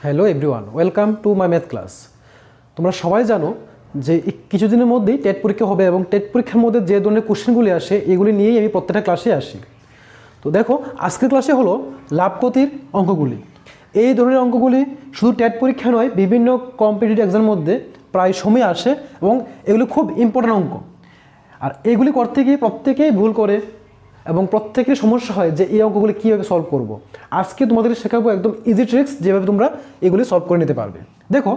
Hello everyone, welcome to my math class. তোমরা সবাই জানো যে কিছুদিনের মধ্যেই টেট পরীক্ষা হবে এবং টেট পরীক্ষার মধ্যে যে ধরনের কোশ্চেনগুলি আসে এগুলি নিয়েই আমি প্রত্যেকটা ক্লাসে আসি। তো দেখো, আজকের ক্লাসে হলো লাভ ক্ষতির অঙ্কগুলি। এই ধরনের অঙ্কগুলি শুধু টেট পরীক্ষা নয়, বিভিন্ন কম্পিটিটিভ এক্সামের মধ্যে প্রায় সময় আসে এবং এগুলি খুব ইম্পর্ট্যান্ট অঙ্ক। আর এগুলি করতে গিয়ে প্রত্যেকেই ভুল করে এবং প্রত্যেকের সমস্যা হয় যে এই অঙ্কগুলি কীভাবে সলভ করব। আজকে তোমাদের শেখাবো একদম ইজি ট্রিক্স যেভাবে তোমরা এগুলি সলভ করে নিতে পারবে। দেখো,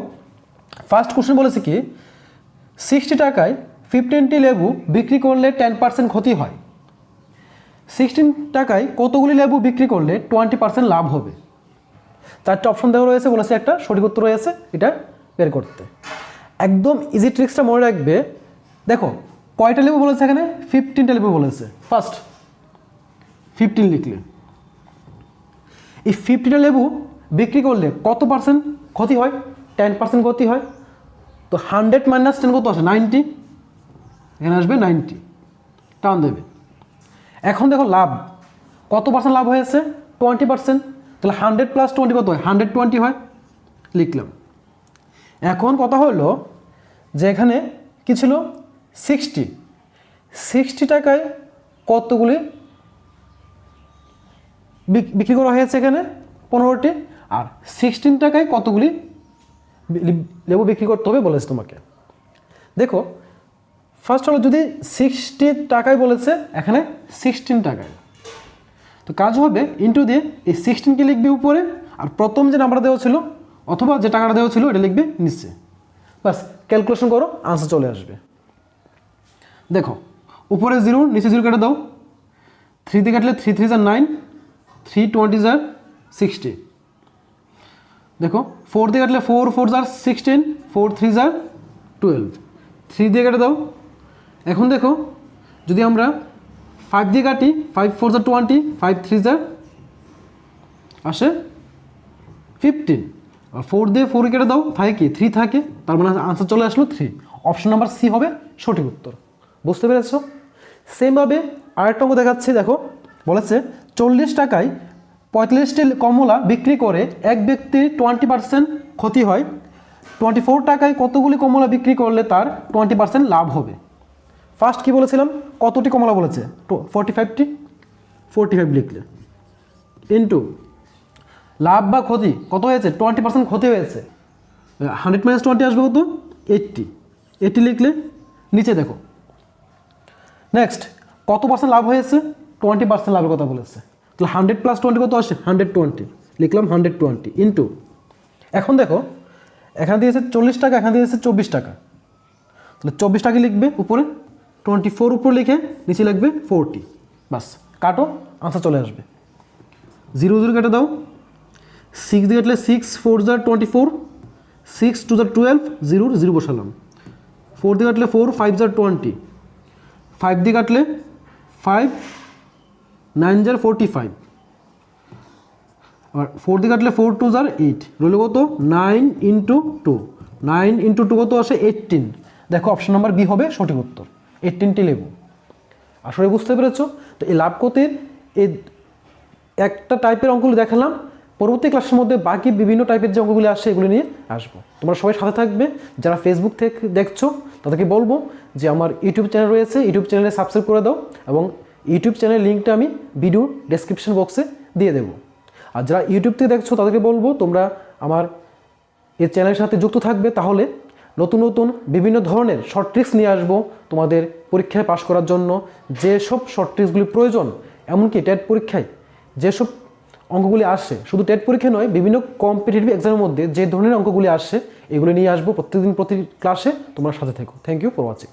ফার্স্ট কোশ্চেন বলেছে কি 60 টাকায় 15টি লেবু বিক্রি করলে 10% ক্ষতি হয়। 16 টাকায় কতগুলি লেবু বিক্রি করলে 20% লাভ হবে। চারটে অপশন দেওয়া রয়েছে, বলেছে একটা সঠিক উত্তর রয়েছে, এটা বের করতে। একদম ইজি ট্রিক্সটা মনে রাখবে। দেখো, কয়টা লেবু বলেছে এখানে? 15টা লেবু বলেছে। ফার্স্ট 15 লিখলে এই 50টা লেবু বিক্রি করলে কত পার্সেন্ট ক্ষতি হয়? 10% ক্ষতি হয়। তো 100 মাইনাস 10 কত আসে? 90। এখানে আসবে 90, টান দেবে। এখন দেখো লাভ কত পার্সেন্ট লাভ হয়েছে? 20%। তাহলে 100 প্লাস 20 কত হয়? 120 হয়, লিখলাম। এখন কথা হলো যে এখানে কি ছিল? 60 টাকায় কতগুলি বিক্রি করা হয়েছে? এখানে 15টি। আর 16 টাকায় কতগুলি লেবু বিক্রি করতে হবে বলেছে তোমাকে। দেখো, ফার্স্ট হলো যদি 60 টাকায় বলেছে, এখানে 16 টাকায়, তো কাজ হবে ইন্টু দিয়ে এই 16কে লিখবে উপরে, আর প্রথম যে নাম্বারটা দেওয়া ছিল অথবা যে টাকাটা দেওয়া ছিল এটা লিখবে নিচে। বাস, ক্যালকুলেশন করো, আনসার চলে আসবে। দেখো, উপরে 0, নিচে 0 কেটে দাও। 3 দিয়ে কাটলে 3 3 9, 3 20 60। দেখো, 4 দিয়ে কাটলে 4 4 16, 4 3 12। 3 দিয়ে কেটে দাও। এখন দেখো, যদি আমরা 5 দিয়ে কাটি, 5 4 20, 5 3 আসে 15। আর 4 দিয়ে 4 কেটে দাও, থাকে কি? 3 থাকে, তার মানে আনসার চলে আসলো 3। অপশন নাম্বার সি হবে সঠিক উত্তর। বুঝতে পেরেছো? সেমভাবে আরেকটা অঙ্ক দেখাচ্ছি। দেখো, বলেছে 40 টাকায় 45টি কমলা বিক্রি করে এক ব্যক্তির 20% ক্ষতি হয়। 24 টাকায় কতগুলি কমলা বিক্রি করলে তার 20% লাভ হবে। ফার্স্ট কি বলেছিলাম? কতটি কমলা বলেছে? 45টি। 45 লিখলে ইন্টু লাভ বা ক্ষতি কত হয়েছে? 20% ক্ষতি হয়েছে। 100 মাইনাস 20 আসবে কত? 80। 80 লিখলে নিচে দেখো। নেক্সট, কত পার্সেন্ট লাভ হয়েছে? 20% লাভের কথা বলেছে। তাহলে 100 প্লাস 20 কত আসে? 120, লিখলাম 120 ইন্টু। এখন দেখো, এখানে দিয়েছে 40 টাকা, এখানে দিয়েছে 24 টাকা। তাহলে 24 টাকা লিখবে উপরে, 24 উপরে লিখে নিচে লিখবে 40। বাস, কাটো, আনসার চলে আসবে। 0 0 কেটে দাও। 6 দিয়ে কাটলে 6 4 24, 6 2 12, 0 0 বসালাম। 4 দিয়ে কাটলে 4 5 20, 5 দিয়ে কাটলে 5 9 45। আর 4 দিয়ে কাটলে 4 2 8, রইল কত? 9 ইন্টু 2। 9 ইন্টু 2 কত আসে? 18। দেখো, অপশন নাম্বার বি হবে সঠিক উত্তর, 18টি লেবু। আসলে বুঝতে পেরেছো? তো এই লাভ ক্ষতির এই একটা টাইপের অঙ্কগুলি দেখালাম। পরবর্তী ক্লাসের মধ্যে বাকি বিভিন্ন টাইপের যে অঙ্কগুলি আসে এগুলি নিয়ে আসবো। তোমরা সবাই সাথে থাকবে। যারা ফেসবুক থেকে দেখছো তাদেরকে বলবো যে আমার ইউটিউব চ্যানেল রয়েছে, ইউটিউব চ্যানেলে সাবস্ক্রাইব করে দাও এবং ইউটিউব চ্যানেলের লিঙ্কটা আমি ভিডিও ডেসক্রিপশন বক্সে দিয়ে দেবো। আর যারা ইউটিউব থেকে দেখছো তাদেরকে বলবো তোমরা আমার এই চ্যানেলের সাথে যুক্ত থাকবে, তাহলে নতুন নতুন বিভিন্ন ধরনের শর্ট ট্রিক্স নিয়ে আসবো তোমাদের পরীক্ষায় পাশ করার জন্য। যেসব শর্ট ট্রিক্সগুলি প্রয়োজন, এমনকি টেট পরীক্ষায় যেসব অঙ্কগুলি আসে, শুধু টেট পরীক্ষা নয়, বিভিন্ন কম্পিটিটিভ এক্সামের মধ্যে যে ধরনের অঙ্কগুলি আসে এগুলি নিয়ে আসবো প্রত্যেকদিন প্রতি ক্লাসে। তোমরা সাথে থেকো। Thank you for watching.